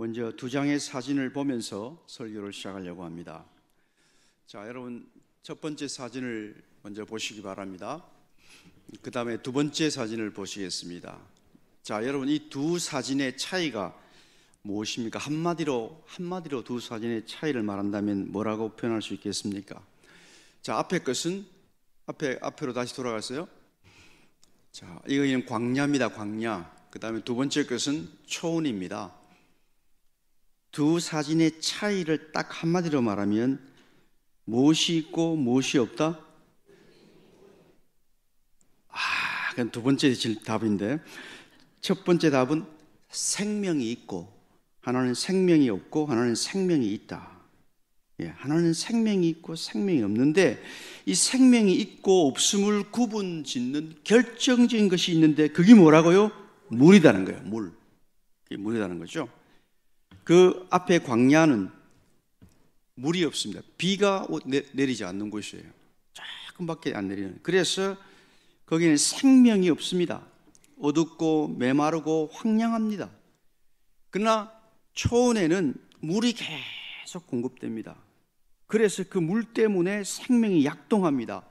먼저 두 장의 사진을 보면서 설교를 시작하려고 합니다. 자, 여러분 첫 번째 사진을 먼저 보시기 바랍니다. 그 다음에 두 번째 사진을 보시겠습니다. 자, 여러분 이 두 사진의 차이가 무엇입니까? 한마디로 두 사진의 차이를 말한다면 뭐라고 표현할 수 있겠습니까? 자, 앞에 것은 앞으로 다시 돌아갔어요. 자, 이거는 광야입니다. 광야. 그 다음에 두 번째 것은 초원입니다. 두 사진의 차이를 딱 한마디로 말하면 무엇이 있고 무엇이 없다? 그건 두 번째 답인데, 첫 번째 답은 생명이 있고 하나는 생명이 없고 하나는 생명이 있다. 하나는 생명이 있고 생명이 없는데, 이 생명이 있고 없음을 구분 짓는 결정적인 것이 있는데 그게 뭐라고요? 물이라는 거예요. 물. 그게 물이라는 거죠. 그 앞에 광야는 물이 없습니다. 비가 내리지 않는 곳이에요. 조금밖에 안 내리는. 그래서 거기는 생명이 없습니다. 어둡고 메마르고 황량합니다. 그러나 초원에는 물이 계속 공급됩니다. 그래서 그 물 때문에 생명이 약동합니다.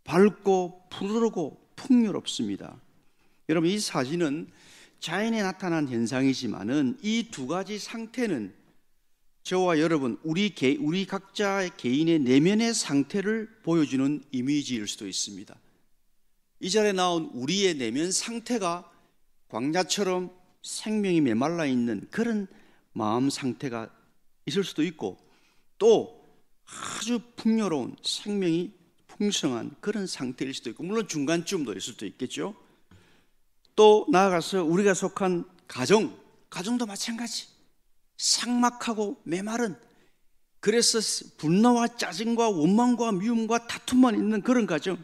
밝고 푸르르고 풍요롭습니다. 여러분, 이 사진은 자연에 나타난 현상이지만은 이 두 가지 상태는 저와 여러분, 우리 각자 개인의 내면의 상태를 보여주는 이미지일 수도 있습니다. 이 자리에 나온 우리의 내면 상태가 광야처럼 생명이 메말라 있는 그런 마음 상태가 있을 수도 있고, 또 아주 풍요로운 생명이 풍성한 그런 상태일 수도 있고, 물론 중간쯤도 있을 수도 있겠죠. 또 나아가서 우리가 속한 가정도 마찬가지. 삭막하고 메마른, 그래서 분노와 짜증과 원망과 미움과 다툼만 있는 그런 가정,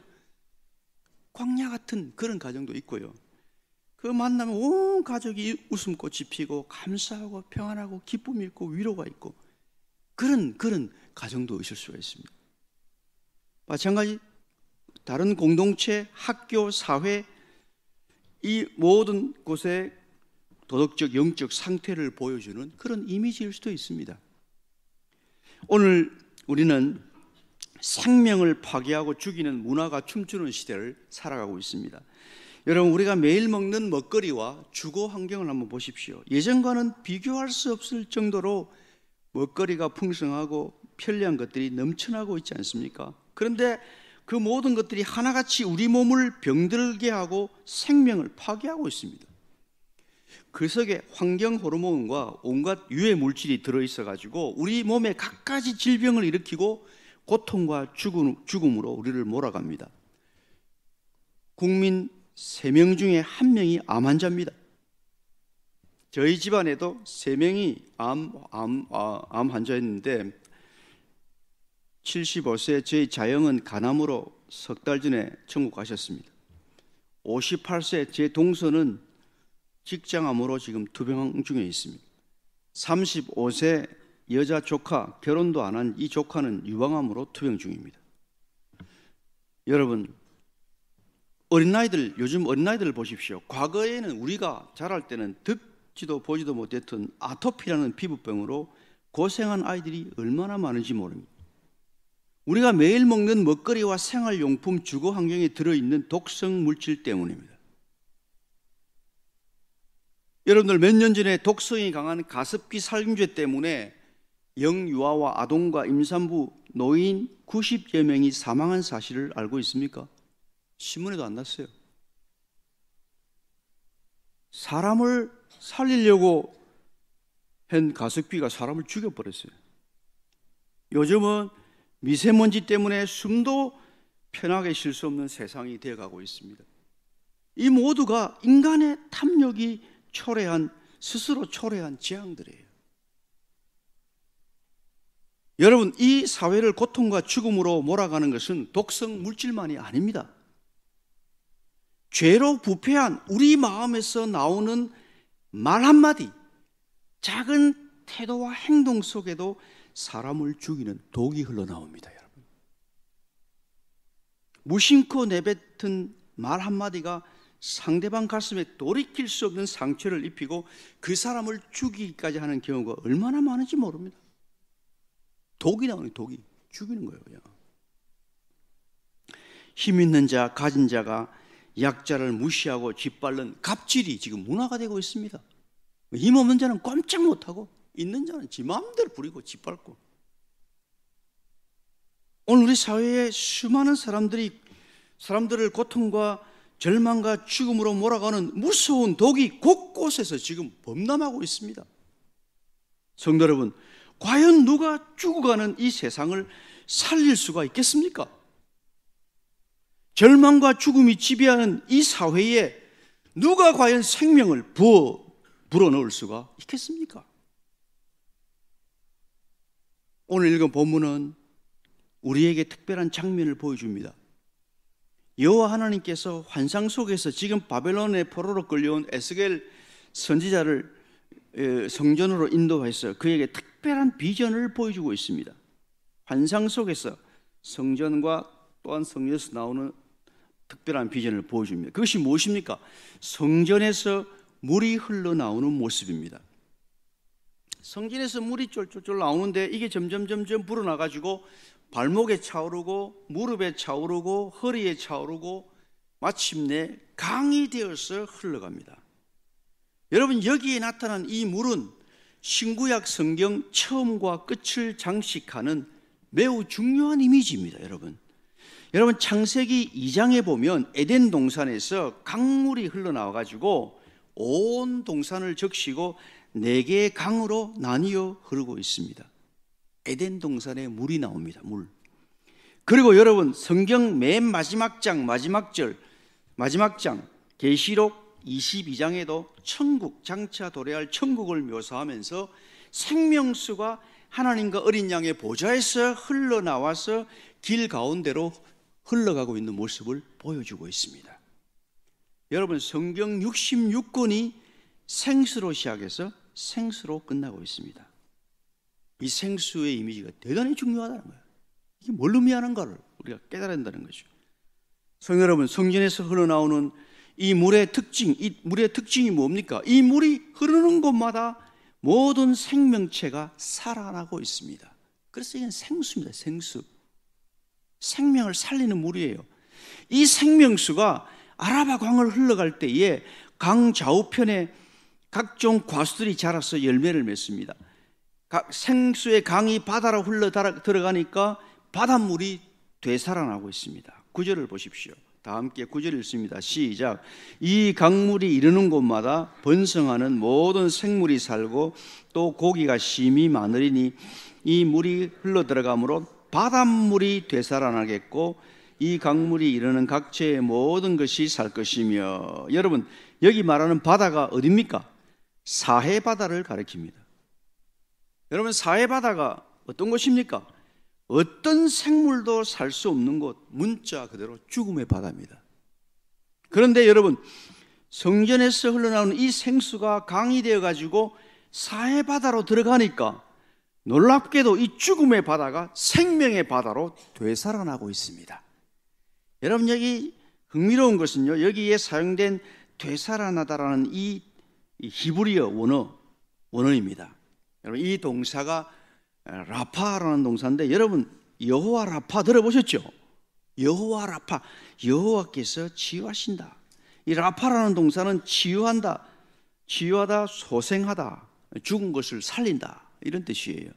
광야 같은 그런 가정도 있고요. 그 만나면 온 가족이 웃음꽃이 피고 감사하고 평안하고 기쁨이 있고 위로가 있고 그런 가정도 있을 수가 있습니다. 마찬가지 다른 공동체, 학교, 사회, 이 모든 곳에 도덕적, 영적 상태를 보여주는 그런 이미지일 수도 있습니다. 오늘 우리는 생명을 파괴하고 죽이는 문화가 춤추는 시대를 살아가고 있습니다. 여러분, 우리가 매일 먹는 먹거리와 주거 환경을 한번 보십시오. 예전과는 비교할 수 없을 정도로 먹거리가 풍성하고 편리한 것들이 넘쳐나고 있지 않습니까? 그런데 그 모든 것들이 하나같이 우리 몸을 병들게 하고 생명을 파괴하고 있습니다. 그 속에 환경 호르몬과 온갖 유해 물질이 들어있어 가지고 우리 몸에 갖가지 질병을 일으키고 고통과 죽음으로 우리를 몰아갑니다. 국민 3명 중에 1명이 암 환자입니다. 저희 집안에도 3명이 암 환자였는데 75세 저희 자영은 간암으로 석 달 전에 천국 가셨습니다. 58세 제 동서는 직장암으로 지금 투병 중에 있습니다. 35세 여자 조카, 결혼도 안 한 이 조카는 유방암으로 투병 중입니다. 여러분, 요즘 어린아이들을 보십시오. 과거에는 우리가 자랄 때는 듣지도 보지도 못했던 아토피라는 피부병으로 고생한 아이들이 얼마나 많은지 모릅니다. 우리가 매일 먹는 먹거리와 생활용품, 주거 환경에 들어있는 독성 물질 때문입니다. 여러분들, 몇 년 전에 독성이 강한 가습기 살균제 때문에 영유아와 아동과 임산부, 노인 90여 명이 사망한 사실을 알고 있습니까? 신문에도 안 났어요. 사람을 살리려고 한 가습기가 사람을 죽여버렸어요. 요즘은 미세먼지 때문에 숨도 편하게 쉴 수 없는 세상이 되어가고 있습니다. 이 모두가 인간의 탐욕이 스스로 초래한 재앙들이에요. 여러분, 이 사회를 고통과 죽음으로 몰아가는 것은 독성 물질만이 아닙니다. 죄로 부패한 우리 마음에서 나오는 말 한마디, 작은 태도와 행동 속에도 사람을 죽이는 독이 흘러나옵니다. 여러분, 무심코 내뱉은 말 한마디가 상대방 가슴에 돌이킬 수 없는 상처를 입히고 그 사람을 죽이기까지 하는 경우가 얼마나 많은지 모릅니다. 독이 나오는 독이 죽이는 거예요. 그냥. 힘 있는 자, 가진 자가 약자를 무시하고 짓밟는 갑질이 지금 문화가 되고 있습니다. 힘 없는 자는 꼼짝 못하고 있는 자는 지 마음대로 부리고 짓밟고. 오늘 우리 사회에 수많은 사람들을 고통과 절망과 죽음으로 몰아가는 무서운 독이 곳곳에서 지금 범람하고 있습니다. 성도 여러분, 과연 누가 죽어가는 이 세상을 살릴 수가 있겠습니까? 절망과 죽음이 지배하는 이 사회에 누가 과연 생명을 불어넣을 수가 있겠습니까? 오늘 읽은 본문은 우리에게 특별한 장면을 보여줍니다. 여호와 하나님께서 환상 속에서 지금 바벨론의 포로로 끌려온 에스겔 선지자를 성전으로 인도해서 그에게 특별한 비전을 보여주고 있습니다. 환상 속에서 성전과 또한 성전에서 나오는 특별한 비전을 보여줍니다. 그것이 무엇입니까? 성전에서 물이 흘러나오는 모습입니다. 성전에서 물이 쫄쫄쫄 나오는데 이게 점점 불어나가지고 발목에 차오르고 무릎에 차오르고 허리에 차오르고 마침내 강이 되어서 흘러갑니다. 여러분, 여기에 나타난 이 물은 신구약 성경 처음과 끝을 장식하는 매우 중요한 이미지입니다. 여러분 창세기 2장에 보면 에덴 동산에서 강물이 흘러나와 가지고 온 동산을 적시고 4개의 강으로 나뉘어 흐르고 있습니다. 에덴 동산에 물이 나옵니다. 물. 그리고 여러분, 성경 맨 마지막 장 계시록 22장에도 천국, 장차 도래할 천국을 묘사하면서 생명수가 하나님과 어린 양의 보좌에서 흘러나와서 길 가운데로 흘러가고 있는 모습을 보여주고 있습니다. 여러분, 성경 66권이 생수로 시작해서 생수로 끝나고 있습니다. 이 생수의 이미지가 대단히 중요하다는 거예요. 이게 뭘 의미하는가를 우리가 깨달아야 한다는 거죠. 성도 여러분, 성전에서 흘러나오는 이 물의 특징이 뭡니까? 이 물이 흐르는 곳마다 모든 생명체가 살아나고 있습니다. 그래서 이건 생수입니다. 생수. 생명을 살리는 물이에요. 이 생명수가 아라바 강을 흘러갈 때에 강 좌우편에 각종 과수들이 자라서 열매를 맺습니다. 생수의 강이 바다로 흘러 들어가니까 바닷물이 되살아나고 있습니다. 9절을 보십시오. 다 함께 9절 읽습니다. 시작. 이 강물이 이르는 곳마다 번성하는 모든 생물이 살고 또 고기가 심히 많으리니 이 물이 흘러 들어가므로 바닷물이 되살아나겠고 이 강물이 이르는 각처의 모든 것이 살 것이며. 여러분, 여기 말하는 바다가 어디입니까? 사해바다를 가리킵니다. 여러분, 사해바다가 어떤 곳입니까? 어떤 생물도 살 수 없는 곳, 문자 그대로 죽음의 바다입니다. 그런데 여러분, 성전에서 흘러나오는 이 생수가 강이 되어가지고 사해바다로 들어가니까 놀랍게도 이 죽음의 바다가 생명의 바다로 되살아나고 있습니다. 여러분, 여기 흥미로운 것은요, 여기에 사용된 되살아나다라는 이 히브리어 원어입니다. 여러분, 이 동사가 라파라는 동사인데, 여러분 여호와 라파 들어보셨죠? 여호와 라파, 여호와께서 치유하신다. 이 라파라는 동사는 치유한다, 치유하다, 소생하다, 죽은 것을 살린다, 이런 뜻이에요.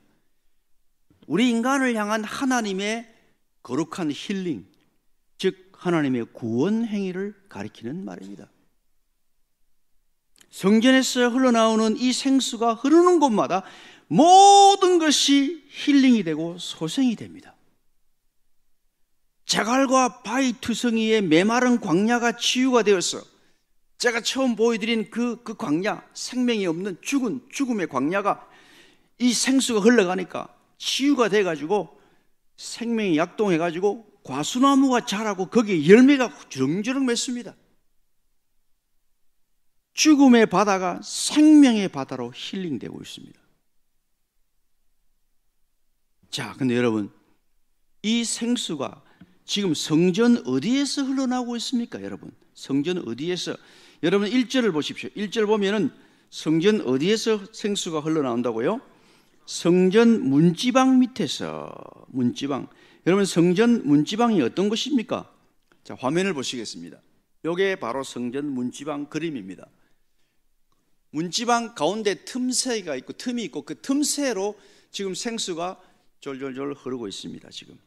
우리 인간을 향한 하나님의 거룩한 힐링, 즉 하나님의 구원 행위를 가리키는 말입니다. 성전에서 흘러나오는 이 생수가 흐르는 곳마다 모든 것이 힐링이 되고 소생이 됩니다. 자갈과 바위 투성이의 메마른 광야가 치유가 되어서, 제가 처음 보여드린 그 광야, 생명이 없는 죽음의 광야가 이 생수가 흘러가니까 치유가 돼가지고 생명이 약동해가지고 과수나무가 자라고 거기에 열매가 주렁주렁 맺습니다. 죽음의 바다가 생명의 바다로 힐링되고 있습니다. 자, 근데 여러분, 이 생수가 지금 성전 어디에서 흘러나오고 있습니까, 여러분? 성전 어디에서? 여러분 1절을 보십시오. 1절 보면은 성전 어디에서 생수가 흘러나온다고요? 성전 문지방 밑에서. 문지방. 여러분 성전 문지방이 어떤 것입니까? 자, 화면을 보시겠습니다. 이게 바로 성전 문지방 그림입니다. 문지방 가운데 틈새가 있고 틈이 있고 그 틈새로 지금 생수가 졸졸졸 흐르고 있습니다. 지금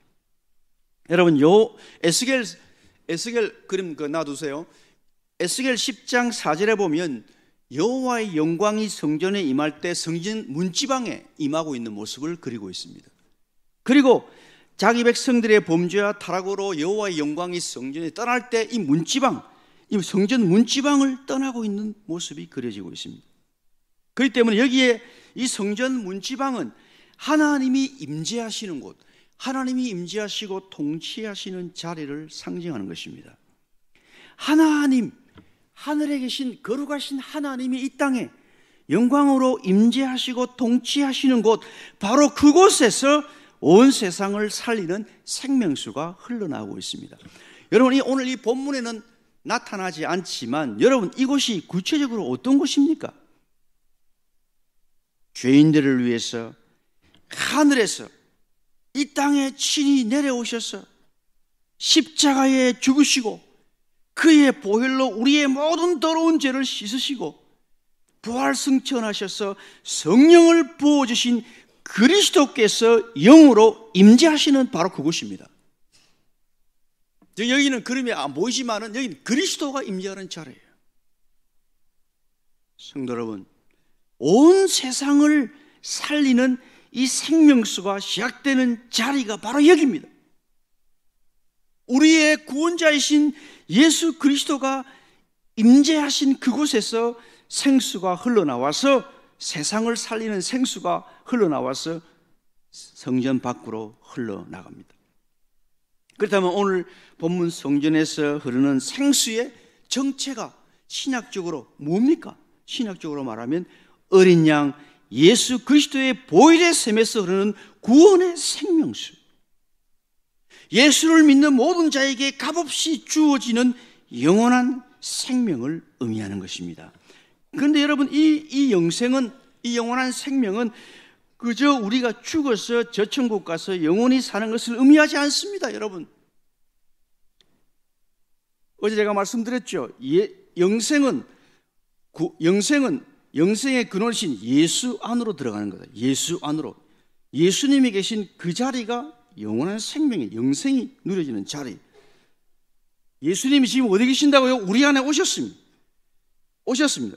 여러분 요 에스겔 그림 놔두세요. 에스겔 10장 4절에 보면 여호와의 영광이 성전에 임할 때 성전 문지방에 임하고 있는 모습을 그리고 있습니다. 그리고 자기 백성들의 범죄와 타락으로 여호와의 영광이 성전에 떠날 때 이 문지방, 이 성전 문지방을 떠나고 있는 모습이 그려지고 있습니다. 그렇기 때문에 여기에 이 성전 문지방은 하나님이 임재하시는 곳, 하나님이 임재하시고 통치하시는 자리를 상징하는 것입니다. 하나님, 하늘에 계신 거룩하신 하나님이 이 땅에 영광으로 임재하시고 통치하시는 곳, 바로 그곳에서 온 세상을 살리는 생명수가 흘러나오고 있습니다. 여러분, 오늘 이 본문에는 나타나지 않지만 여러분, 이곳이 구체적으로 어떤 곳입니까? 죄인들을 위해서 하늘에서 이 땅에 친히 내려오셔서 십자가에 죽으시고 그의 보혈로 우리의 모든 더러운 죄를 씻으시고 부활승천하셔서 성령을 부어주신 그리스도께서 영으로 임재하시는 바로 그곳입니다. 여기는 그림이 안 보이지만은 여기는 그리스도가 임재하는 자리예요. 성도 여러분, 온 세상을 살리는 이 생명수가 시작되는 자리가 바로 여기입니다. 우리의 구원자이신 예수 그리스도가 임재하신 그곳에서 생수가 흘러나와서 세상을 살리는 생수가 흘러나와서 성전 밖으로 흘러나갑니다. 그렇다면 오늘 본문 성전에서 흐르는 생수의 정체가 신학적으로 뭡니까? 신학적으로 말하면 어린 양 예수 그리스도의 보혈의 샘에서 흐르는 구원의 생명수, 예수를 믿는 모든 자에게 값없이 주어지는 영원한 생명을 의미하는 것입니다. 그런데 여러분, 이 영생은, 이 영원한 생명은 그저 우리가 죽어서 저 천국 가서 영원히 사는 것을 의미하지 않습니다. 여러분, 어제 제가 말씀드렸죠. 영생의 근원이신 예수 안으로 들어가는 거다. 예수 안으로. 예수님이 계신 그 자리가 영원한 생명의 영생이 누려지는 자리. 예수님이 지금 어디 계신다고요? 우리 안에 오셨습니다.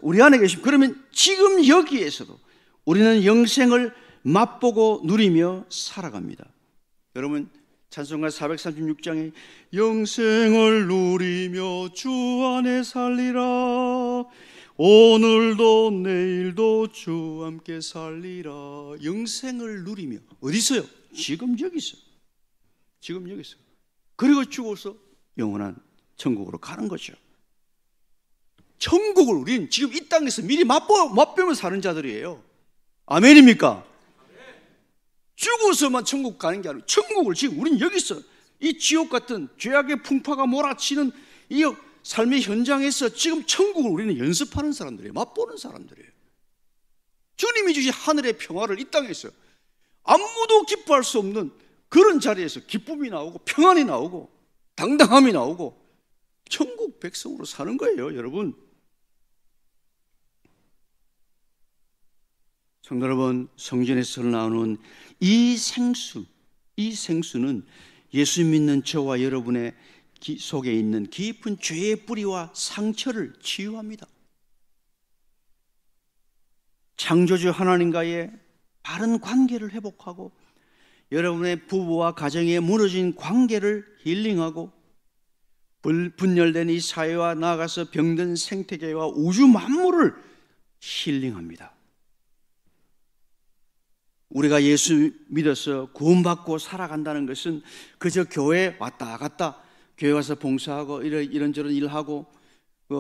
우리 안에 계십니다. 그러면 지금 여기에서도 우리는 영생을 맛보고 누리며 살아갑니다. 여러분, 찬송가 436장에 영생을 누리며 주 안에 살리라, 오늘도 내일도 주 함께 살리라. 영생을 누리며 어디서요? 지금 여기서. 그리고 죽어서 영원한 천국으로 가는 거죠. 천국을 우리는 지금 이 땅에서 미리 맛보며 사는 자들이에요. 아멘입니까? 죽어서만 천국 가는 게 아니고 천국을 지금 우리는 여기서 이 지옥 같은 죄악의 풍파가 몰아치는 이 삶의 현장에서 지금 천국을 우리는 연습하는 사람들이에요. 맛보는 사람들이에요. 주님이 주신 하늘의 평화를 이 땅에서 아무도 기뻐할 수 없는 그런 자리에서 기쁨이 나오고 평안이 나오고 당당함이 나오고 천국 백성으로 사는 거예요, 여러분. 성도 여러분, 성전에서 나오는 이 생수는 예수 믿는 저와 여러분의 속에 있는 깊은 죄의 뿌리와 상처를 치유합니다. 창조주 하나님과의 바른 관계를 회복하고 여러분의 부부와 가정에 무너진 관계를 힐링하고 분열된 이 사회와 나아가서 병든 생태계와 우주 만물을 힐링합니다. 우리가 예수 믿어서 구원받고 살아간다는 것은 그저 교회 왔다 갔다, 교회 와서 봉사하고 이런저런 일하고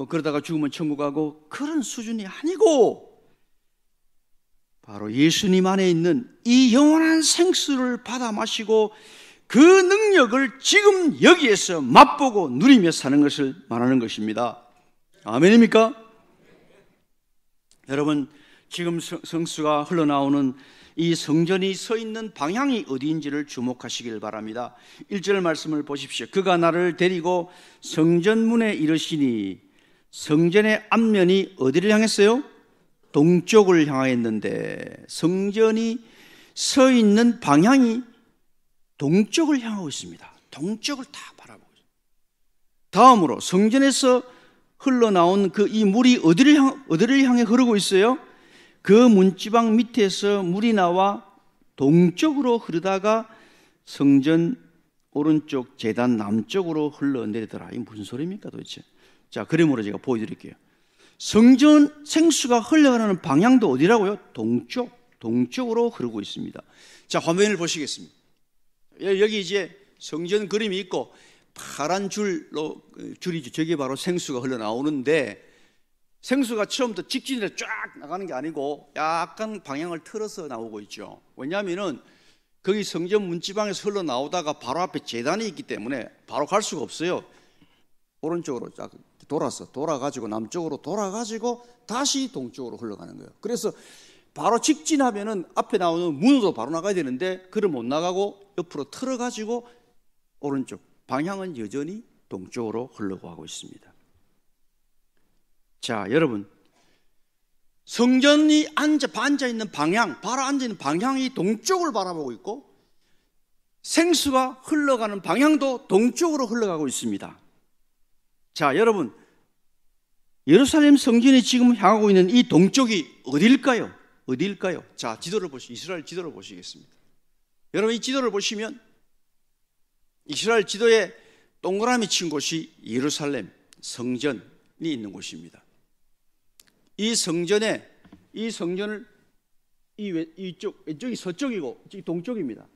그러다가 죽으면 천국 가고 그런 수준이 아니고, 바로 예수님 안에 있는 이 영원한 생수를 받아 마시고 그 능력을 지금 여기에서 맛보고 누리며 사는 것을 말하는 것입니다. 아멘입니까? 여러분, 지금 성수가 흘러나오는 이 성전이 서 있는 방향이 어디인지를 주목하시길 바랍니다. 1절 말씀을 보십시오. 그가 나를 데리고 성전문에 이르시니, 성전의 앞면이 어디를 향했어요? 동쪽을 향하였는데 성전이 서 있는 방향이 동쪽을 향하고 있습니다. 동쪽을 다 바라보고 있습니다. 다음으로 성전에서 흘러나온 그 이 물이 어디를 향해 흐르고 있어요? 그 문지방 밑에서 물이 나와 동쪽으로 흐르다가 성전 오른쪽 제단 남쪽으로 흘러내리더라. 이게 무슨 소리입니까 도대체? 자, 그림으로 제가 보여드릴게요. 성전 생수가 흘러가는 방향도 어디라고요? 동쪽으로 흐르고 있습니다. 자, 화면을 보시겠습니다. 여기 이제 성전 그림이 있고 파란 줄이 저게 바로 생수가 흘러나오는데, 생수가 처음부터 직진으로 쫙 나가는 게 아니고 약간 방향을 틀어서 나오고 있죠. 왜냐하면은 거기 성전 문지방에서 흘러나오다가 바로 앞에 제단이 있기 때문에 바로 갈 수가 없어요. 오른쪽으로 쫙 돌아가지고 남쪽으로 돌아가지고 다시 동쪽으로 흘러가는 거예요. 그래서 바로 직진하면은 앞에 나오는 문으로 바로 나가야 되는데 그걸 못 나가고 옆으로 틀어가지고 오른쪽 방향은 여전히 동쪽으로 흘러가고 있습니다. 자, 여러분, 성전이 앉아있는 방향, 바로 앉아있는 방향이 동쪽을 바라보고 있고 생수가 흘러가는 방향도 동쪽으로 흘러가고 있습니다. 자, 여러분, 예루살렘 성전이 지금 향하고 있는 이 동쪽이 어디일까요? 자, 이스라엘 지도를 보시겠습니다. 여러분, 이 지도를 보시면 이스라엘 지도에 동그라미 친 곳이 예루살렘 성전이 있는 곳입니다. 이 성전을 왼쪽이 서쪽이고 동쪽입니다.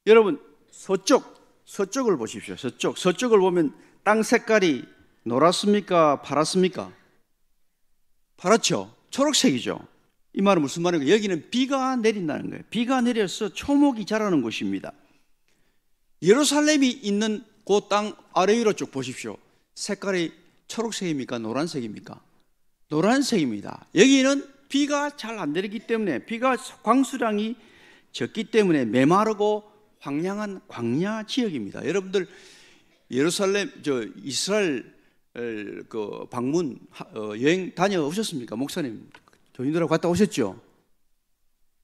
여러분, 서쪽을 보십시오. 서쪽을 보면 땅 색깔이 노랗습니까? 파랗습니까? 파랗죠? 초록색이죠. 이 말은 무슨 말인가요? 여기는 비가 내린다는 거예요. 비가 내려서 초목이 자라는 곳입니다. 예루살렘이 있는 그 땅 아래 위로 쭉 보십시오. 색깔이 초록색입니까? 노란색입니까? 노란색입니다. 여기는 비가 잘 안 내리기 때문에, 비가 광수량이 적기 때문에 메마르고 황량한 광야 지역입니다. 여러분들 이스라엘 그 방문 여행 다녀오셨습니까? 목사님 교인들하고 갔다 오셨죠?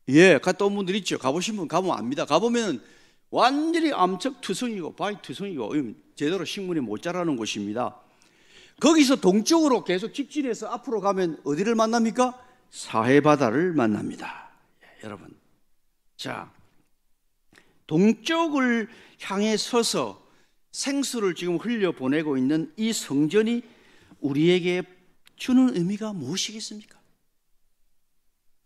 예, 갔다 온 분들 있죠. 가보신 분 가보면 압니다. 가보면 완전히 암석투성이고 바위투성이고 제대로 식물이 못 자라는 곳입니다. 거기서 동쪽으로 계속 직진해서 앞으로 가면 어디를 만납니까? 사해바다를 만납니다. 여러분, 자, 동쪽을 향해 서서 생수를 지금 흘려보내고 있는 이 성전이 우리에게 주는 의미가 무엇이겠습니까?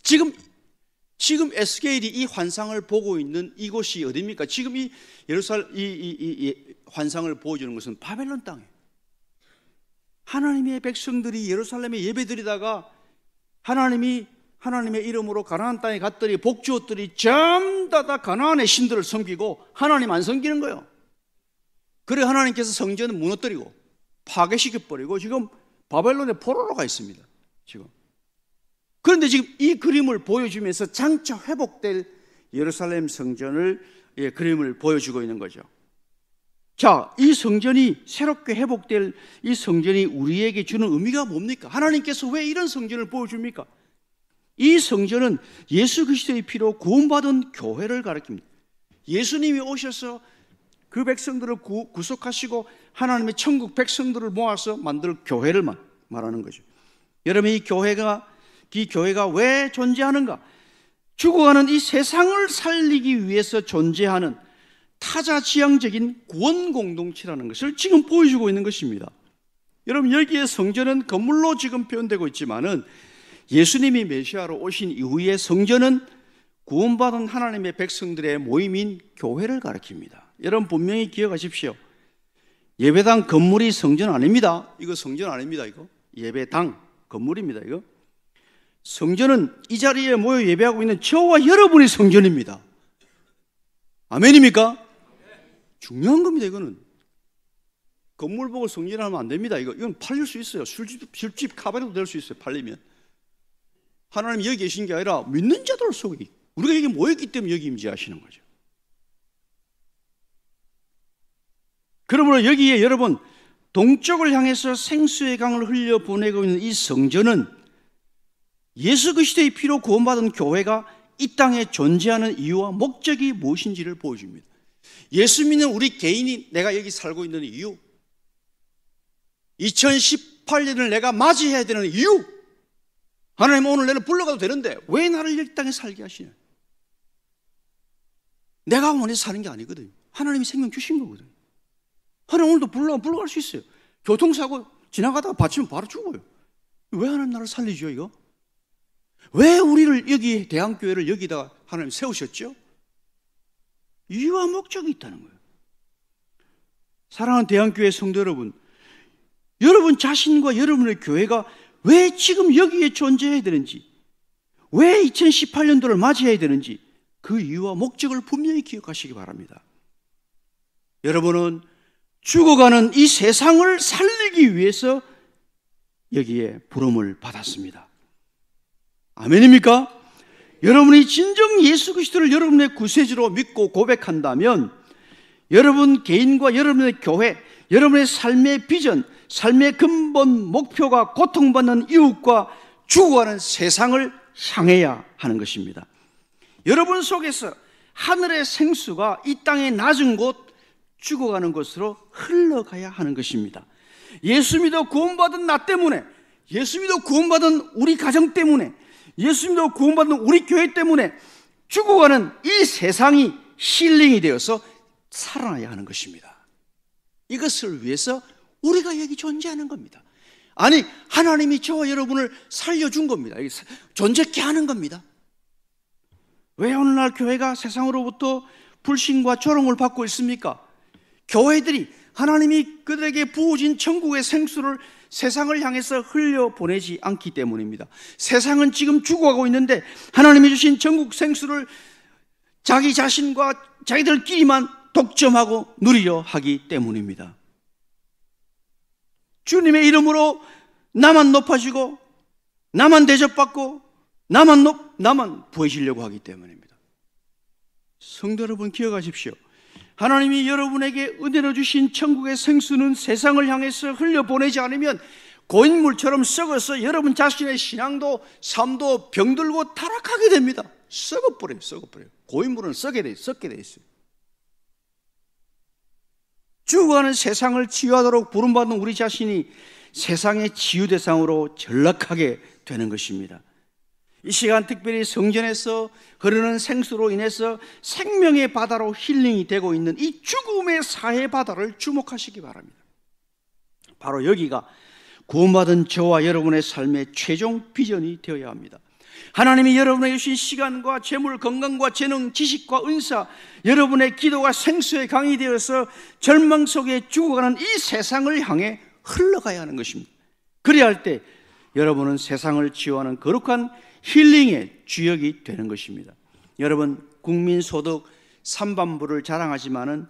지금 에스겔이 이 환상을 보고 있는 이곳이 어디입니까? 지금 이 예루살렘 이 환상을 보여주는 것은 바벨론 땅이에요. 하나님의 백성들이 예루살렘에 예배드리다가 하나님의 이름으로 가나안 땅에 갔더니 복 주었더니 전부 다 가나안의 신들을 섬기고 하나님 안 섬기는 거예요. 그래 하나님께서 성전을 무너뜨리고 파괴시켜버리고 지금 바벨론의 포로로 가 있습니다. 지금. 그런데 지금 이 그림을 보여주면서 장차 회복될 예루살렘 성전을 그림을 보여주고 있는 거죠. 자, 이 성전이 새롭게 회복될 이 성전이 우리에게 주는 의미가 뭡니까? 하나님께서 왜 이런 성전을 보여줍니까? 이 성전은 예수 그리스도의 피로 구원받은 교회를 가리킵니다. 예수님이 오셔서 그 백성들을 구속하시고 하나님의 천국 백성들을 모아서 만들 교회를 말하는 거죠. 여러분, 이 교회가 왜 존재하는가? 죽어가는 이 세상을 살리기 위해서 존재하는 타자지향적인 구원 공동체라는 것을 지금 보여주고 있는 것입니다. 여러분, 여기에 성전은 건물로 지금 표현되고 있지만은 예수님이 메시아로 오신 이후에 성전은 구원받은 하나님의 백성들의 모임인 교회를 가리킵니다. 여러분, 분명히 기억하십시오. 예배당 건물이 성전 아닙니다. 이거 성전 아닙니다. 이거 예배당 건물입니다. 이거 성전은 이 자리에 모여 예배하고 있는 저와 여러분이 성전입니다. 아멘입니까? 중요한 겁니다. 이거는 건물 보고 승진하면 안 됩니다. 이건 팔릴 수 있어요. 술집 카바레도 될 수 있어요. 팔리면. 하나님이 여기 계신 게 아니라 믿는 자들 속에 우리가 여기 모였기 때문에 여기 임재하시는 거죠. 그러므로 여기에 여러분 동쪽을 향해서 생수의 강을 흘려보내고 있는 이 성전은 예수 그리스도의 피로 구원받은 교회가 이 땅에 존재하는 이유와 목적이 무엇인지를 보여줍니다. 예수 믿는 우리 개인이 내가 여기 살고 있는 이유, 2018년을 내가 맞이해야 되는 이유, 하나님 오늘 내가 불러가도 되는데 왜 나를 이 땅에 살게 하시냐? 내가 원해서 사는 게 아니거든요. 하나님이 생명 주신 거거든요. 하나님 오늘도 불러갈 수 있어요. 교통사고 지나가다가 받치면 바로 죽어요. 왜 하나님 나를 살리죠 이거? 왜 우리를 여기 대한교회를 여기다가 하나님 세우셨죠? 이유와 목적이 있다는 거예요. 사랑하는 대한교회 성도 여러분, 여러분 자신과 여러분의 교회가 왜 지금 여기에 존재해야 되는지, 왜 2018년도를 맞이해야 되는지 그 이유와 목적을 분명히 기억하시기 바랍니다. 여러분은 죽어가는 이 세상을 살리기 위해서 여기에 부름을 받았습니다. 아멘입니까? 여러분이 진정 예수 그리스도를 여러분의 구세주로 믿고 고백한다면 여러분 개인과 여러분의 교회, 여러분의 삶의 비전, 삶의 근본 목표가 고통받는 이웃과 죽어가는 세상을 향해야 하는 것입니다. 여러분 속에서 하늘의 생수가 이 땅의 낮은 곳, 죽어가는 곳으로 흘러가야 하는 것입니다. 예수 믿어 구원받은 나 때문에, 예수 믿어 구원받은 우리 가정 때문에, 예수 믿어 구원받은 우리 교회 때문에 죽어가는 이 세상이 힐링이 되어서 살아나야 하는 것입니다. 이것을 위해서 우리가 여기 존재하는 겁니다. 아니, 하나님이 저와 여러분을 살려준 겁니다. 존재케 하는 겁니다. 왜 오늘날 교회가 세상으로부터 불신과 조롱을 받고 있습니까? 교회들이 하나님이 그들에게 부어진 천국의 생수를 세상을 향해서 흘려보내지 않기 때문입니다. 세상은 지금 죽어가고 있는데 하나님이 주신 천국 생수를 자기 자신과 자기들끼리만 독점하고 누리려 하기 때문입니다. 주님의 이름으로 나만 높아지고 나만 대접받고 나만 부해지려고 하기 때문입니다. 성도 여러분 기억하십시오. 하나님이 여러분에게 은혜로 주신 천국의 생수는 세상을 향해서 흘려보내지 않으면 고인물처럼 썩어서 여러분 자신의 신앙도 삶도 병들고 타락하게 됩니다. 썩어버려요. 고인물은 썩게 돼 있어요. 죽어가는 세상을 치유하도록 부름받은 우리 자신이 세상의 치유 대상으로 전락하게 되는 것입니다. 이 시간 특별히 성전에서 흐르는 생수로 인해서 생명의 바다로 힐링이 되고 있는 이 죽음의 사해 바다를 주목하시기 바랍니다. 바로 여기가 구원받은 저와 여러분의 삶의 최종 비전이 되어야 합니다. 하나님이 여러분에게 주신 시간과 재물, 건강과 재능, 지식과 은사, 여러분의 기도가 생수의 강이 되어서 절망 속에 죽어가는 이 세상을 향해 흘러가야 하는 것입니다. 그래야 할 때 여러분은 세상을 치유하는 거룩한 힐링의 주역이 되는 것입니다. 여러분, 국민소득 3반부를 자랑하지만은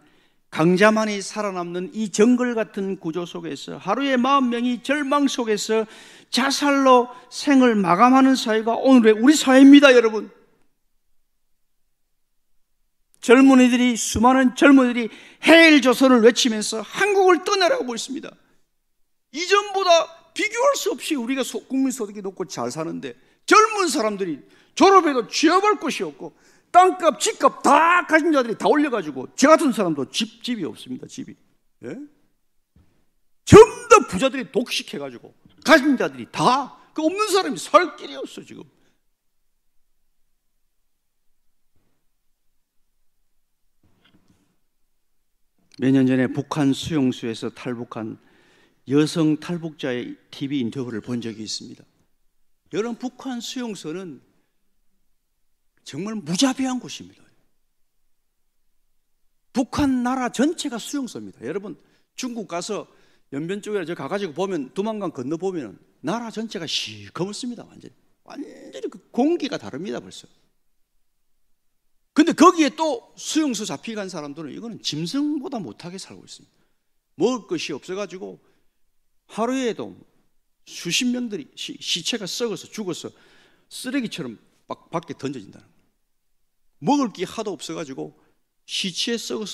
강자만이 살아남는 이 정글 같은 구조 속에서 하루에 40명이 절망 속에서 자살로 생을 마감하는 사회가 오늘의 우리 사회입니다. 여러분, 수많은 젊은이들이 해일 조선을 외치면서 한국을 떠나라고 있습니다. 이전보다 비교할 수 없이 우리가 국민소득이 높고 잘 사는데 젊은 사람들이 졸업해도 취업할 곳이 없고 땅값, 집값 다 가진 자들이 다 올려가지고 저 같은 사람도 집이 없습니다. 집이. 예? 전부 다 부자들이 독식해가지고 가진 자들이 다 그 없는 사람이 살 길이 없어 지금. 몇 년 전에 북한 수용소에서 탈북한 여성 탈북자의 TV 인터뷰를 본 적이 있습니다. 여러분, 북한 수용소는 정말 무자비한 곳입니다. 북한 나라 전체가 수용소입니다. 여러분, 중국 가서 연변 쪽에 저 가가지고 보면 두만강 건너 보면 나라 전체가 시커멓습니다. 완전히 그 공기가 다릅니다. 벌써 근데 거기에 또 수용소 잡혀간 사람들은 이거는 짐승보다 못하게 살고 있습니다. 먹을 것이 없어가지고 하루에도 수십 명들이 시체가 썩어서 죽어서 쓰레기처럼 밖에 던져진다는 거예요. 먹을 게 하도 없어가지고 시체에서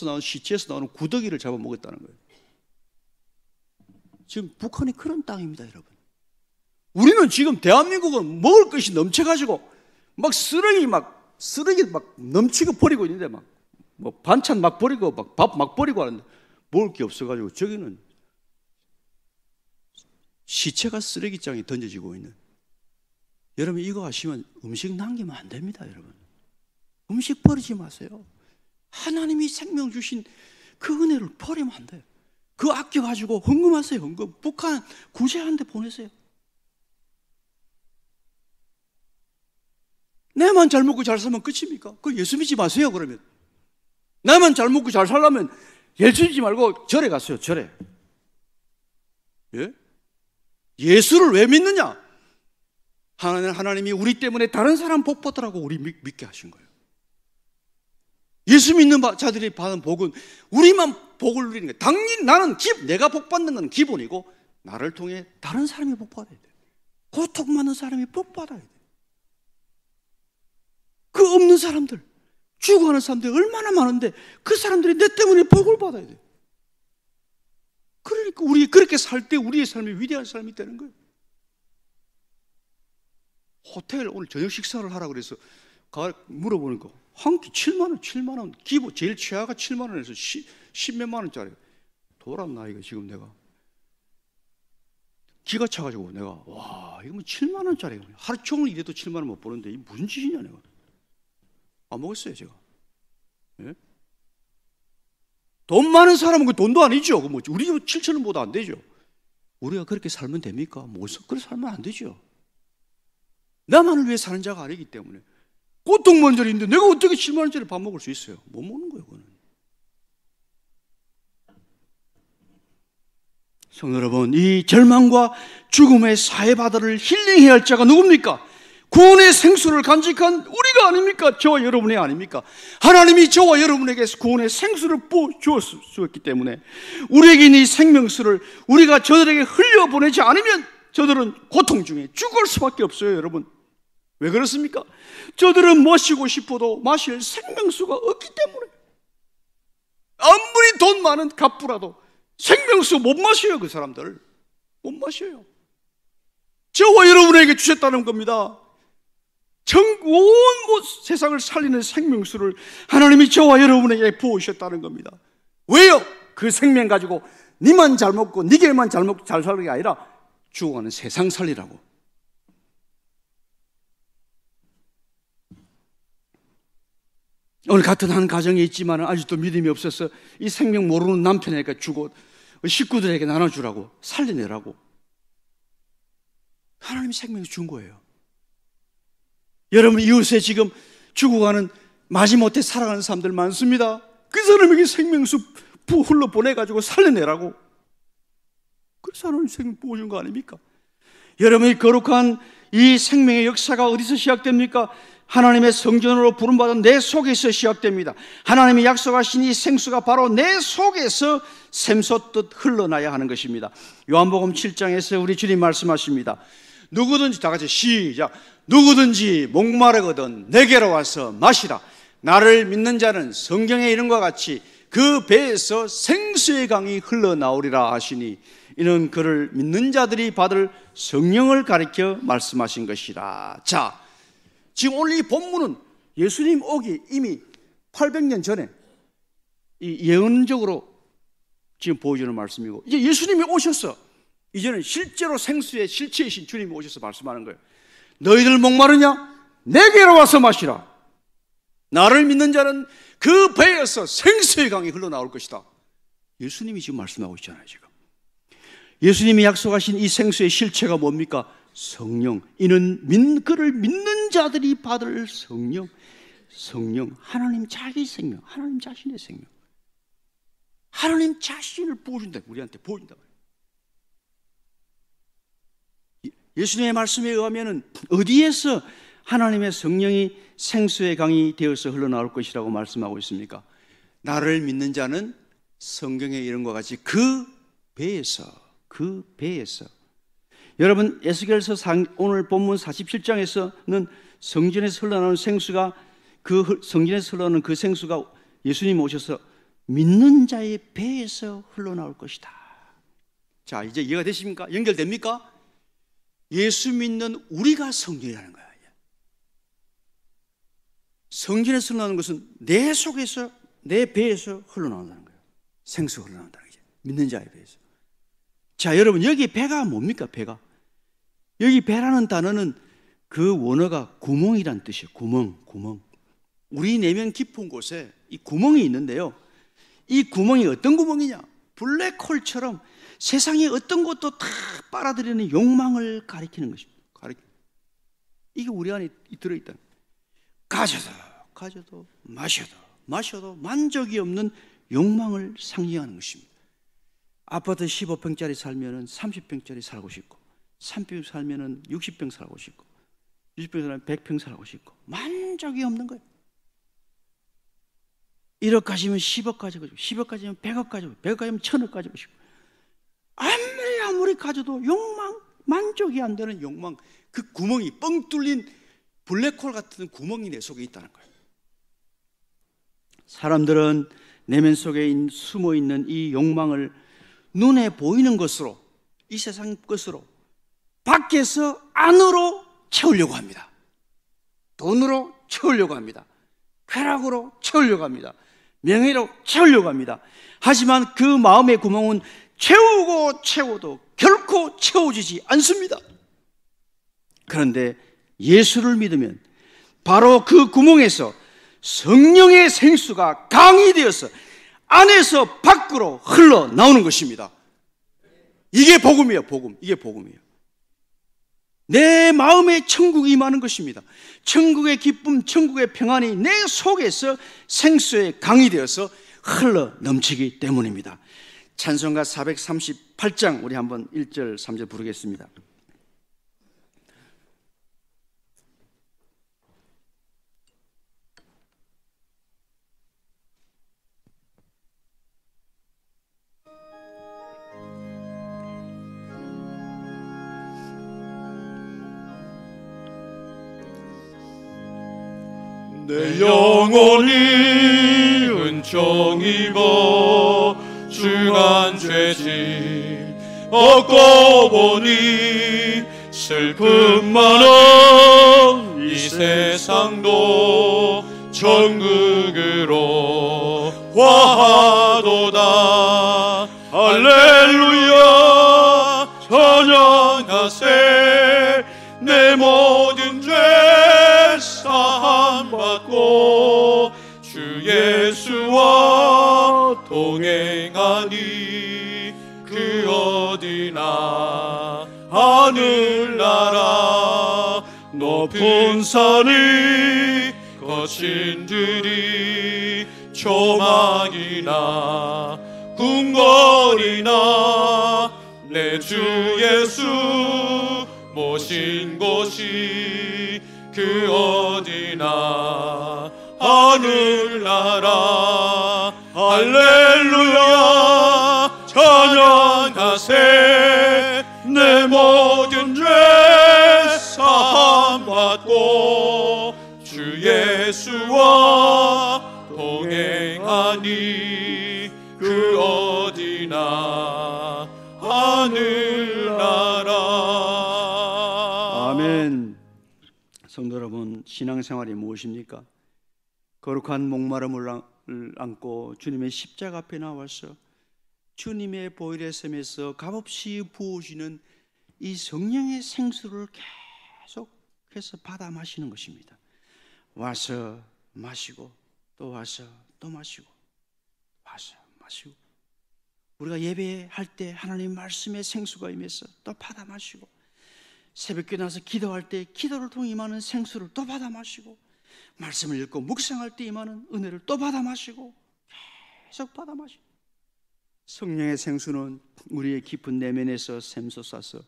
나오는 구더기를 잡아 먹었다는 거예요. 지금 북한이 그런 땅입니다, 여러분. 우리는 지금 대한민국은 먹을 것이 넘쳐가지고 막 쓰레기 넘치고 버리고 있는데 뭐 반찬 막 버리고 밥 막 버리고 하는데 먹을 게 없어가지고 저기는 시체가 쓰레기장에 던져지고 있는. 여러분 이거 아시면 음식 남기면 안 됩니다, 여러분. 음식 버리지 마세요. 하나님이 생명 주신 그 은혜를 버리면 안 돼요. 그거 아껴가지고 헌금하세요, 헌금. 북한 구제하는 데 보내세요. 내만 잘 먹고 잘 살면 끝입니까? 그 예수 믿지 마세요, 그러면. 나만 잘 먹고 잘 살려면 예수 믿지 말고 절에 가세요, 절에. 예? 예수를 왜 믿느냐? 하나님이 우리 때문에 다른 사람 복 받으라고 우리 믿게 하신 거예요. 예수 믿는 자들이 받은 복은 우리만 복을 누리는 거예요. 당연히 내가 복 받는 건 기본이고 나를 통해 다른 사람이 복 받아야 돼요. 고통받는 사람이 복 받아야 돼요. 그 없는 사람들, 죽어가는 사람들이 얼마나 많은데 그 사람들이 내 때문에 복을 받아야 돼요. 그러니까 우리 그렇게 살 때 우리의 삶이 위대한 삶이 되는 거예요. 호텔 오늘 저녁 식사를 하라고 그래서 물어보니까 한 끼 7만 원, 기본 제일 최하가 7만 원에서 10몇만 원짜리. 돌았나 이거 지금 내가 기가 차가지고 내가 와 이거 뭐 7만 원짜리 하루 종일 일해도 7만 원 못 버는데 이 무슨 짓이냐 내가. 안 먹었어요 제가. 예? 돈 많은 사람은 그 돈도 아니죠. 그 뭐지? 우리 집 7천 원보다 안 되죠. 우리가 그렇게 살면 됩니까? 그렇게 살면 안 되죠. 나만을 위해 사는 자가 아니기 때문에 고통 먼저인데 내가 어떻게 7만 원짜리 밥 먹을 수 있어요? 못 먹는 거예요, 그거는. 성도 여러분, 이 절망과 죽음의 사해바다를 힐링해야 할 자가 누굽니까? 구원의 생수를 간직한 우리가 아닙니까? 저와 여러분이 아닙니까? 하나님이 저와 여러분에게 구원의 생수를 부어주었기 때문에 우리에게 이 생명수를 우리가 저들에게 흘려보내지 않으면 저들은 고통 중에 죽을 수밖에 없어요, 여러분. 왜 그렇습니까? 저들은 마시고 싶어도 마실 생명수가 없기 때문에. 아무리 돈 많은 갑부라도 생명수 못 마셔요, 그 사람들. 못 마셔요. 저와 여러분에게 주셨다는 겁니다. 온 세상을 살리는 생명수를 하나님이 저와 여러분에게 부으셨다는 겁니다. 왜요? 그 생명 가지고 니만 잘 먹고 니게만 잘 먹고 잘 살는 게 아니라 죽어가는 세상 살리라고. 오늘 같은 한 가정에 있지만 아직도 믿음이 없어서 이 생명 모르는 남편에게 주고 식구들에게 나눠주라고 살려내라고 하나님이 생명을 준 거예요. 여러분 이웃에 지금 죽어가는 마지못해 살아가는 사람들 많습니다. 그 사람에게 생명수 흘러보내가지고 살려내라고. 그래서 하나님 생명 부어준 거 아닙니까? 여러분이 거룩한 이 생명의 역사가 어디서 시작됩니까? 하나님의 성전으로 부름받은 내 속에서 시작됩니다. 하나님이 약속하신 이 생수가 바로 내 속에서 샘솟듯 흘러나야 하는 것입니다. 요한복음 7장에서 우리 주님 말씀하십니다. 누구든지 다 같이 시작. 누구든지 목마르거든 내게로 와서 마시라. 나를 믿는 자는 성경에 이런 것과 같이 그 배에서 생수의 강이 흘러나오리라 하시니 이는 그를 믿는 자들이 받을 성령을 가리켜 말씀하신 것이라. 자, 지금 오늘 이 본문은 예수님 오기 이미 800년 전에 이 예언적으로 지금 보여주는 말씀이고, 이제 예수님이 오셔서 이제는 실제로 생수의 실체이신 주님이 오셔서 말씀하는 거예요. 너희들 목마르냐? 내게로 와서 마시라. 나를 믿는 자는 그 배에서 생수의 강이 흘러나올 것이다. 예수님이 지금 말씀하고 있잖아요. 지금 예수님이 약속하신 이 생수의 실체가 뭡니까? 성령. 이는 그를 믿는 자들이 받을 성령. 성령, 하나님 자기 생명, 하나님 자신의 생명, 하나님 자신을 부어준다. 우리한테 부어준다. 예수님의 말씀에 의하면 어디에서 하나님의 성령이 생수의 강이 되어서 흘러나올 것이라고 말씀하고 있습니까? 나를 믿는 자는 성경에 이런 것 같이 그 배에서 여러분 에스겔서 오늘 본문 47장에서는 성전에서 흘러나오는 생수가 성전에서 흘러나오는 그 생수가 예수님 오셔서 믿는 자의 배에서 흘러나올 것이다. 자, 이제 이해가 되십니까? 연결됩니까? 예수 믿는 우리가 성전이라는 거야. 성전에서 흘러나오는 것은 내 속에서 내 배에서 흘러나온다는 거예요. 생수가 흘러나온다는 거죠. 믿는 자의 배에서. 자, 여러분 여기 배가 뭡니까? 배가 여기 배라는 단어는 그 원어가 구멍이란 뜻이에요. 구멍. 우리 내면 깊은 곳에 이 구멍이 있는데요. 이 구멍이 어떤 구멍이냐? 블랙홀처럼 세상의 어떤 것도 다 빨아들이는 욕망을 가리키는 것입니다. 이게 우리 안에 들어있다. 가져도 마셔도 만족이 없는 욕망을 상징하는 것입니다. 아파트 15평짜리 살면 30평짜리 살고 싶고, 3평 살면 60평 살고 싶고, 60평 살면 100평 살고 싶고, 만족이 없는 거예요. 1억 가지면 10억 가지고 싶고, 10억 가지면 100억 가지고 싶고, 100억 가지면 1000억 가지고 싶고, 아무리 가져도 만족이 안 되는 욕망, 그 구멍이 뻥 뚫린 블랙홀 같은 구멍이 내 속에 있다는 거예요. 사람들은 내면 속에 숨어 있는 이 욕망을 눈에 보이는 것으로, 이 세상 것으로 밖에서 안으로 채우려고 합니다. 돈으로 채우려고 합니다. 쾌락으로 채우려고 합니다. 명예로 채우려고 합니다. 하지만 그 마음의 구멍은 채워도 결코 채워지지 않습니다. 그런데 예수를 믿으면 바로 그 구멍에서 성령의 생수가 강이 되어서 안에서 밖으로 흘러나오는 것입니다. 이게 복음이에요. 이게 복음이에요. 내 마음에 천국이 임하는 것입니다. 천국의 기쁨, 천국의 평안이 내 속에서 생수의 강이 되어서 흘러 넘치기 때문입니다. 찬송가 438장 우리 한번 1절 3절 부르겠습니다. 내 영혼이 은총 입어 중한 죄짐 얻고 보니 슬픔 많은 이 세상도 천국으로 화하도다. 할렐루야 찬양하세. 내 모든 죄 사함 받고 주 예수와 동행하니 그 어디나 하늘나라 높은 산이 거친 들이 조망이나 궁궐이나 내 주 예수 모신 곳이 그 어디나 하늘나라. 할렐루야 찬양하세. 내 모든 죄 사함 받고 주 예수와 동행하니 그 어디나 하늘나라. 아멘. 성도 여러분, 신앙생활이 무엇입니까? 거룩한 목마름을 안고 주님의 십자가 앞에 나와서 주님의 보혈의 샘에서 값없이 부어지는 이 성령의 생수를 계속해서 받아 마시는 것입니다. 와서 마시고 또 와서 또 마시고 와서 마시고, 우리가 예배할 때 하나님 말씀의 생수가 임해서 또 받아 마시고, 새벽에 나서 기도할 때 기도를 통해 임하는 생수를 또 받아 마시고, 말씀을 읽고 묵상할 때 임하는 은혜를 또 받아 마시고, 계속 받아 마시고. 성령의 생수는 우리의 깊은 내면에서 샘솟아서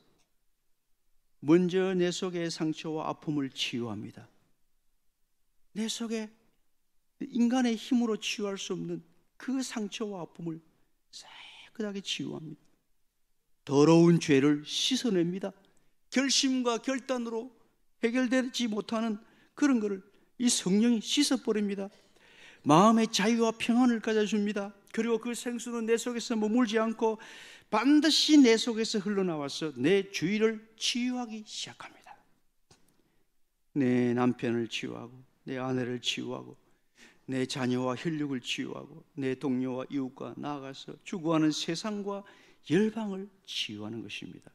먼저 내 속의 상처와 아픔을 치유합니다. 내 속에 인간의 힘으로 치유할 수 없는 그 상처와 아픔을 깨끗하게 치유합니다. 더러운 죄를 씻어냅니다. 결심과 결단으로 해결되지 못하는 그런 것을 이 성령이 씻어버립니다. 마음의 자유와 평안을 가져줍니다. 그리고 그 생수는 내 속에서 머물지 않고 반드시 내 속에서 흘러나와서 내 주위를 치유하기 시작합니다. 내 남편을 치유하고, 내 아내를 치유하고, 내 자녀와 혈육을 치유하고, 내 동료와 이웃과 나아가서 주구하는 세상과 열방을 치유하는 것입니다.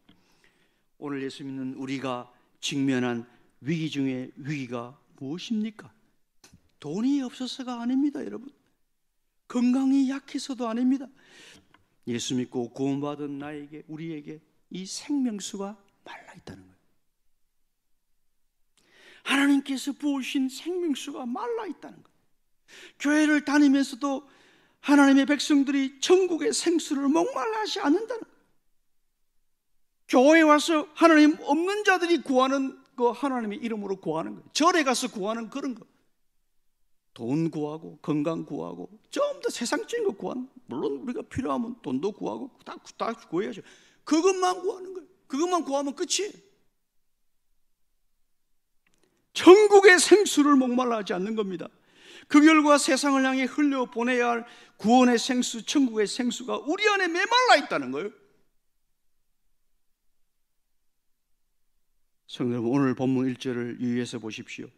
오늘 예수 믿는 우리가 직면한 위기 중에 위기가 무엇입니까? 돈이 없어서가 아닙니다, 여러분. 건강이 약해서도 아닙니다. 예수 믿고 구원받은 나에게, 우리에게 이 생명수가 말라 있다는 거예요. 하나님께서 부으신 생명수가 말라 있다는 거예요. 교회를 다니면서도 하나님의 백성들이 천국의 생수를 목말라 하지 않는다는 거예요. 교회에 와서 하나님 없는 자들이 구하는 그 하나님의 이름으로 구하는 거예요. 절에 가서 구하는 그런 거. 돈 구하고 건강 구하고 좀 더 세상적인 거 구하는, 물론 우리가 필요하면 돈도 구하고 다 구해야죠. 그것만 구하는 거예요. 그것만 구하면 끝이에요. 천국의 생수를 목말라 하지 않는 겁니다. 그 결과 세상을 향해 흘려보내야 할 구원의 생수, 천국의 생수가 우리 안에 메말라 있다는 거예요. 성도 여러분, 오늘 본문 1절을 유의해서 보십시오.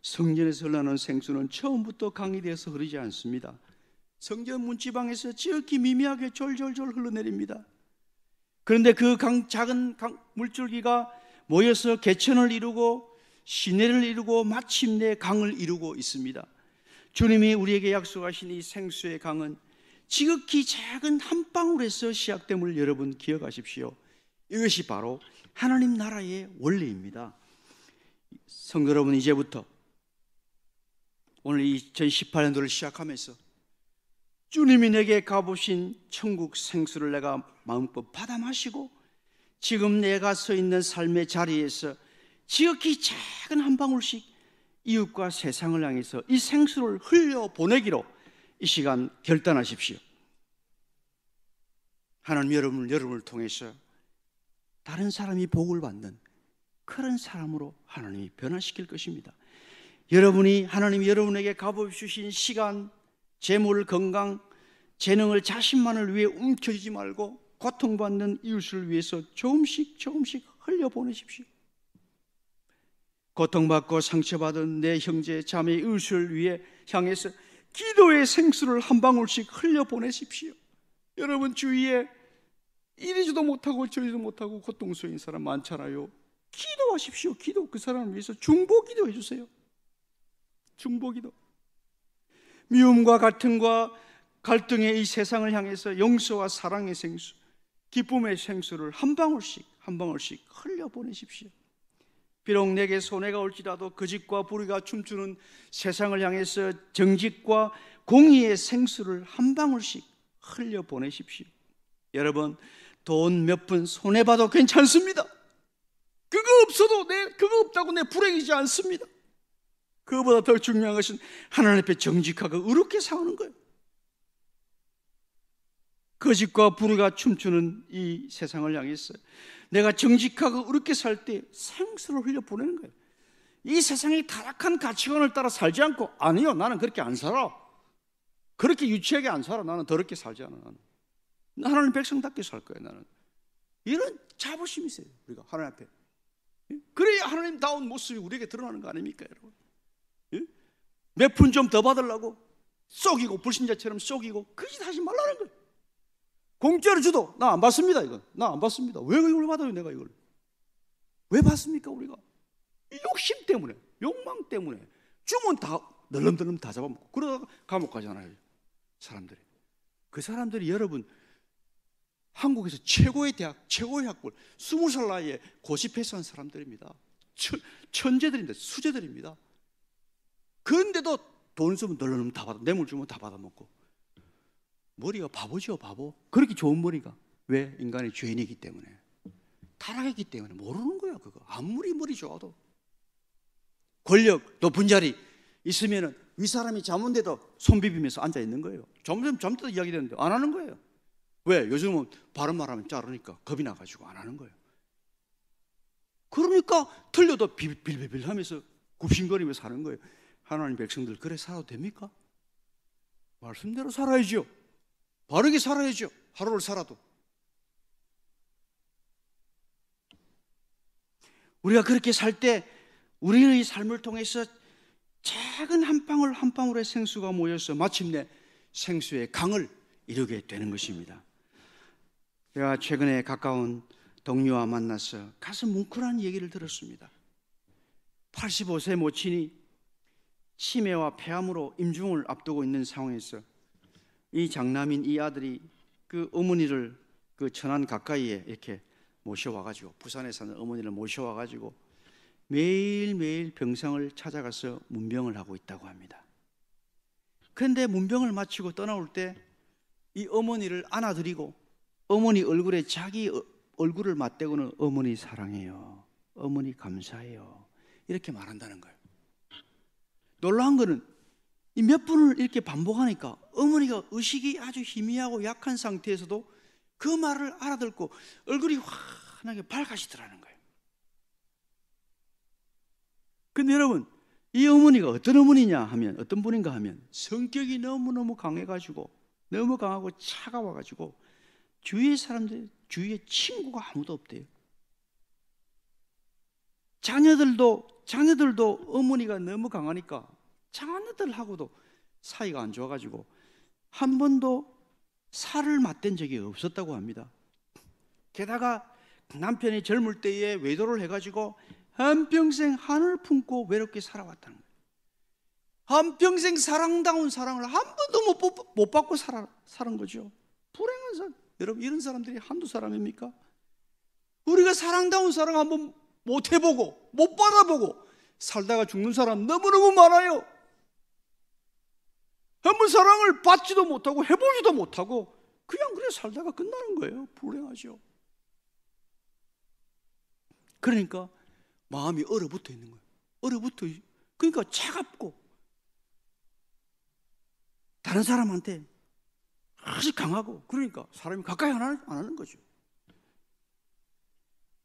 성전에서 흘러나오는 생수는 처음부터 강이 되어서 흐르지 않습니다. 성전 문지방에서 지극히 미미하게 졸졸졸 흘러내립니다. 그런데 그 작은 물줄기가 모여서 개천을 이루고 시내를 이루고 마침내 강을 이루고 있습니다. 주님이 우리에게 약속하신 이 생수의 강은 지극히 작은 한 방울에서 시작됨을 여러분 기억하십시오. 이것이 바로 하나님 나라의 원리입니다. 성도 여러분, 이제부터 오늘 2018년도를 시작하면서 주님이 내게 갚으신 천국 생수를 내가 마음껏 받아 마시고 지금 내가 서 있는 삶의 자리에서 지극히 작은 한 방울씩 이웃과 세상을 향해서 이 생수를 흘려보내기로 이 시간 결단하십시오. 하나님 여러분을 통해서 다른 사람이 복을 받는 그런 사람으로 하나님이 변화시킬 것입니다. 여러분이 하나님이 여러분에게 갚아주신 시간, 재물, 건강, 재능을 자신만을 위해 움켜쥐지 말고 고통받는 이웃을 위해서 조금씩 흘려보내십시오. 고통받고 상처받은 내 형제, 자매, 이웃을 위해 향해서 기도의 생수를 한 방울씩 흘려보내십시오. 여러분 주위에 이리지도 못하고 저리도 못하고 고통스러운 사람 많잖아요. 기도하십시오. 그 사람을 위해서 중보기도 해주세요. 중보기도. 미움과 갈등의 이 세상을 향해서 용서와 사랑의 생수, 기쁨의 생수를 한 방울씩 흘려보내십시오. 비록 내게 손해가 올지라도 거짓과 불의가 춤추는 세상을 향해서 정직과 공의의 생수를 한 방울씩 흘려보내십시오. 여러분, 돈 몇 푼 손해봐도 괜찮습니다. 그거 없다고 내 불행이지 않습니다. 그거보다 더 중요한 것은 하나님 앞에 정직하고 의롭게 사는 거예요. 거짓과 불의가 춤추는 이 세상을 향해서 내가 정직하고 의롭게 살 때 생수를 흘려보내는 거예요. 이 세상이 타락한 가치관을 따라 살지 않고, 아니요, 나는 그렇게 안 살아. 그렇게 유치하게 안 살아. 나는 더럽게 살지 않아. 나는 하나님 백성답게 살 거예요. 나는 이런 자부심이 있어요. 우리가 하나님 앞에. 그래야 하나님다운 모습이 우리에게 드러나는 거 아닙니까, 여러분? 몇 푼 좀 더 받으려고 쏘기고, 불신자처럼 쏘기고, 그 짓 하지 말라는 거예요. 공짜로 줘도 나 안 받습니다. 이건 나 안 받습니다. 왜 이걸 받아요? 내가 이걸 왜 받습니까? 우리가 욕심 때문에, 욕망 때문에 주면 다 널름덜름 다 잡아먹고 그러다가 감옥 가잖아요. 사람들이. 그 사람들이 여러분 한국에서 최고의 대학, 최고의 학벌 20살 나이에 고시 패스한 사람들입니다. 천재들인데, 수재들입니다. 그런데도 돈 쓰면 널름 다 받아, 뇌물 주면 다 받아먹고. 머리가 바보죠, 바보. 그렇게 좋은 머리가. 왜? 인간의 죄인이기 때문에. 타락했기 때문에 모르는 거야. 그거 아무리 머리 좋아도. 권력 높은 자리 있으면은 윗사람이 잠온데도 손 비비면서 앉아 있는 거예요. 점점 잠도 이야기되는데 안 하는 거예요. 왜? 요즘은 바른 말하면 자르니까 겁이 나가지고 안 하는 거예요. 그러니까 틀려도 빌빌빌 하면서 굽신거리면서 사는 거예요. 하나님 백성들 그래 살아도 됩니까? 말씀대로 살아야죠. 바르게 살아야죠. 하루를 살아도. 우리가 그렇게 살 때 우리의 삶을 통해서 작은 한 방울 한 방울의 생수가 모여서 마침내 생수의 강을 이루게 되는 것입니다. 제가 최근에 가까운 동료와 만나서 가슴 뭉클한 얘기를 들었습니다. 85세 모친이 치매와 폐암으로 임종을 앞두고 있는 상황에서 이 장남인 이 아들이 그 어머니를 그 천안 가까이에 이렇게 모셔와가지고, 부산에 사는 어머니를 모셔와가지고 매일매일 병상을 찾아가서 문병을 하고 있다고 합니다. 그런데 문병을 마치고 떠나올 때 이 어머니를 안아드리고 어머니 얼굴에 자기 얼굴을 맞대고는 어머니 사랑해요, 어머니 감사해요, 이렇게 말한다는 거예요. 놀라운 거는 이 몇 번을 이렇게 반복하니까 어머니가 의식이 아주 희미하고 약한 상태에서도 그 말을 알아듣고 얼굴이 환하게 밝아지더라는 거예요. 근데 여러분, 이 어머니가 어떤 어머니냐 하면, 어떤 분인가 하면 성격이 너무너무 강해가지고, 너무 강하고 차가워가지고 주위의 사람들, 주위에 친구가 아무도 없대요. 자녀들도 어머니가 너무 강하니까 자녀들하고도 사이가 안 좋아가지고 한 번도 살을 맞댄 적이 없었다고 합니다. 게다가 남편이 젊을 때에 외도를 해가지고 한평생 한을 품고 외롭게 살아왔다는 거예요. 한평생 사랑다운 사랑을 한 번도 못 받고 살은 거죠. 불행한 사람. 여러분, 이런 사람들이 한두 사람입니까? 우리가 사랑다운 사랑 한번 못 해보고 못 받아보고 살다가 죽는 사람 너무너무 많아요. 한번 사랑을 받지도 못하고 해보지도 못하고 그냥 그래 살다가 끝나는 거예요. 불행하죠. 그러니까 마음이 얼어붙어 있는 거예요. 얼어붙어. 그러니까 차갑고 다른 사람한테 아주 강하고, 그러니까 사람이 가까이 안 하는 거죠.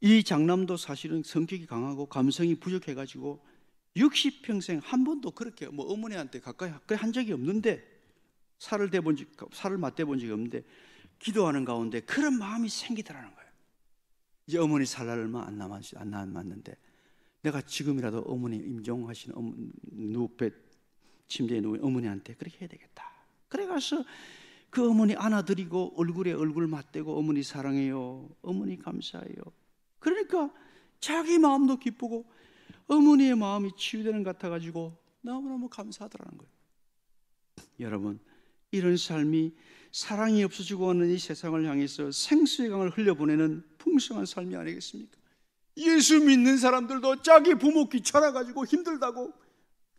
이 장남도 사실은 성격이 강하고 감성이 부족해가지고 60평생 한 번도 그렇게 뭐 어머니한테 가까이 한 적이 없는데, 살을 맞대본 적이 없는데 기도하는 가운데 그런 마음이 생기더라는 거예요. 이제 어머니 살 날 얼마 안 남았는데 내가 지금이라도 어머니 임종하신 침대에 누운 어머니한테 그렇게 해야 되겠다. 그래 가서 그 어머니 안아드리고 얼굴에 얼굴 맞대고 어머니 사랑해요, 어머니 감사해요. 그러니까 자기 마음도 기쁘고 어머니의 마음이 치유되는 것 같아가지고 너무너무 감사하더라는 거예요. 여러분, 이런 삶이 사랑이 없어지고 하는 이 세상을 향해서 생수의 강을 흘려보내는 풍성한 삶이 아니겠습니까? 예수 믿는 사람들도 자기 부모 귀찮아가지고 힘들다고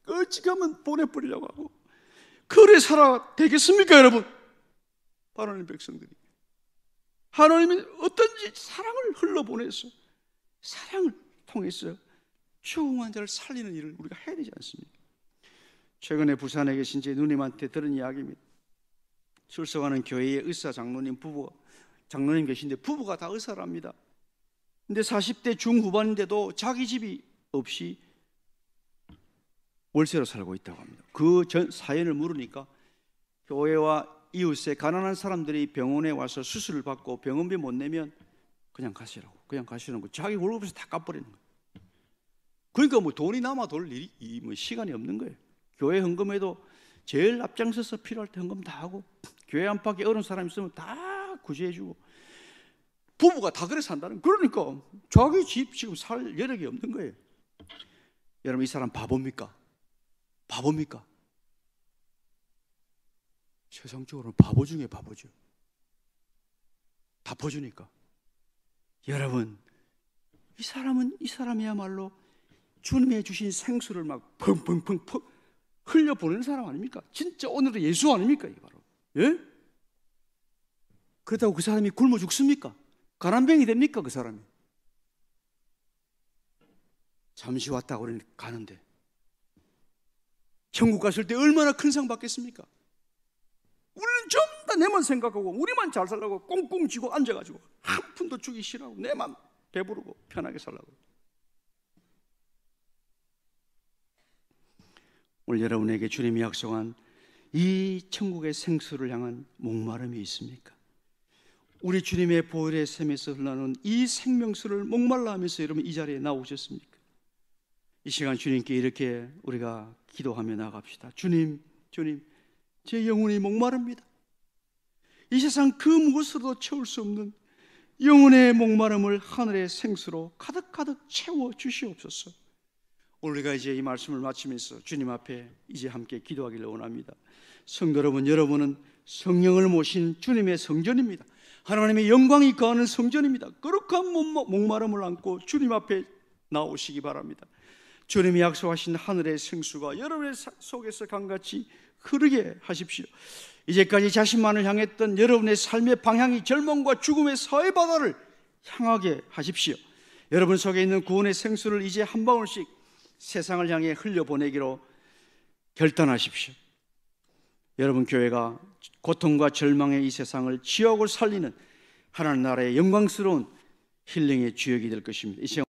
어찌가면 보내버리려고 하고, 그래 살아 되겠습니까 여러분? 하나님 백성들이 하나님이 어떤지 사랑을 흘러보내서 사랑을 통해서 죽은 환자를 살리는 일을 우리가 해야 되지 않습니까? 최근에 부산에 계신 제 누님한테 들은 이야기입니다. 출석하는 교회의 의사 장로님 계신데 부부가 다 의사랍니다. 근데 40대 중후반인데도 자기 집이 없이 월세로 살고 있다고 합니다. 그 전 사연을 물으니까 교회와 이웃에 가난한 사람들이 병원에 와서 수술을 받고 병원비 못 내면 그냥 가시라는 거. 자기 월급에서 다 까버리는 거예요. 그러니까 뭐 돈이 남아 돌 일이 뭐 시간이 없는 거예요. 교회 헌금에도 제일 앞장서서 필요할 때 헌금 다 하고, 교회 안팎에 어려운 사람 있으면 다 구제해주고, 부부가 다 그래 산다는 거예요. 그러니까 자기 집 지금 살 여력이 없는 거예요. 여러분, 이 사람 바보입니까? 세상적으로는 바보 중에 바보죠. 다 퍼주니까. 여러분, 이 사람이야말로 주님이 주신 생수를 막 펑펑펑 흘려보내는 사람 아닙니까? 진짜 오늘의 예수 아닙니까? 이게 바로. 예? 그렇다고 그 사람이 굶어 죽습니까? 가난뱅이 됩니까? 그 사람이. 잠시 왔다고 그러니 가는데 천국 갔을 때 얼마나 큰 상 받겠습니까? 우리는 전부 다 내만 생각하고 우리만 잘 살라고 꽁꽁 쥐고 앉아가지고 한 푼도 주기 싫어하고 내만 배부르고 편하게 살라고. 오늘 여러분에게 주님이 약속한 이 천국의 생수를 향한 목마름이 있습니까? 우리 주님의 보혈의 샘에서 흘러나오는 이 생명수를 목말라 하면서 여러분 이 자리에 나오셨습니까? 이 시간 주님께 이렇게 우리가 기도하며 나갑시다. 주님, 주님, 제 영혼이 목마릅니다. 이 세상 그 무엇으로도 채울 수 없는 영혼의 목마름을 하늘의 생수로 가득가득 채워 주시옵소서. 우리가 이제 이 말씀을 마치면서 주님 앞에 이제 함께 기도하기를 원합니다. 성도 여러분, 여러분은 성령을 모신 주님의 성전입니다. 하나님의 영광이 거하는 성전입니다. 거룩한 목마름을 안고 주님 앞에 나오시기 바랍니다. 주님이 약속하신 하늘의 생수가 여러분의 속에서 강같이 흐르게 하십시오. 이제까지 자신만을 향했던 여러분의 삶의 방향이 절망과 죽음의 사회바다를 향하게 하십시오. 여러분 속에 있는 구원의 생수를 이제 한 방울씩 세상을 향해 흘려보내기로 결단하십시오. 여러분 교회가 고통과 절망의 이 세상을 지옥을 살리는 하나님 나라의 영광스러운 힐링의 주역이 될 것입니다. 이 시간